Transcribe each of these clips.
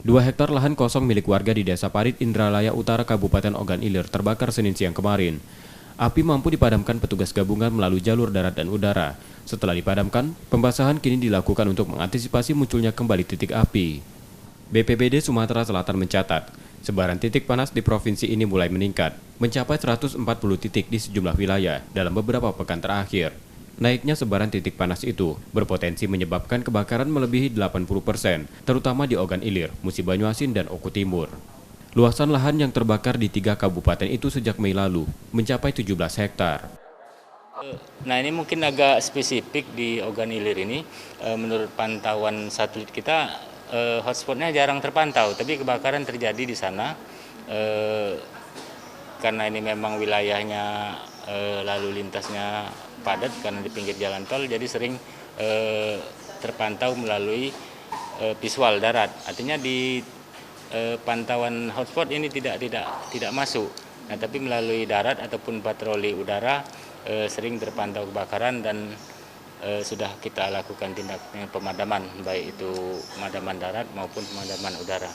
2 hektar lahan kosong milik warga di Desa Parit, Indralaya Utara, Kabupaten Ogan Ilir terbakar Senin siang kemarin. Api mampu dipadamkan petugas gabungan melalui jalur darat dan udara. Setelah dipadamkan, pembasahan kini dilakukan untuk mengantisipasi munculnya kembali titik api. BPBD Sumatera Selatan mencatat, sebaran titik panas di provinsi ini mulai meningkat, mencapai 140 titik di sejumlah wilayah dalam beberapa pekan terakhir. Naiknya sebaran titik panas itu berpotensi menyebabkan kebakaran melebihi 80%, terutama di Ogan Ilir, Musi Banyuasin, dan Oku Timur. Luasan lahan yang terbakar di 3 kabupaten itu sejak Mei lalu mencapai 17 hektar. Nah, ini mungkin agak spesifik di Ogan Ilir ini. Menurut pantauan satelit kita, hotspotnya jarang terpantau, tapi kebakaran terjadi di sana. Karena ini memang wilayahnya lalu lintasnya padat karena di pinggir jalan tol, jadi sering terpantau melalui visual darat. Artinya di pantauan hotspot ini tidak masuk. Nah, tapi melalui darat ataupun patroli udara sering terpantau kebakaran dan sudah kita lakukan tindak pemadaman, baik itu pemadaman darat maupun pemadaman udara.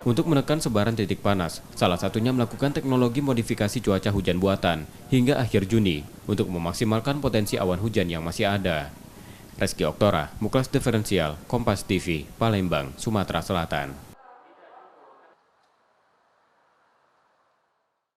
Untuk menekan sebaran titik panas, salah satunya melakukan teknologi modifikasi cuaca hujan buatan hingga akhir Juni untuk memaksimalkan potensi awan hujan yang masih ada. Reski Oktora, Muklas Diferensial, Kompas TV, Palembang, Sumatera Selatan.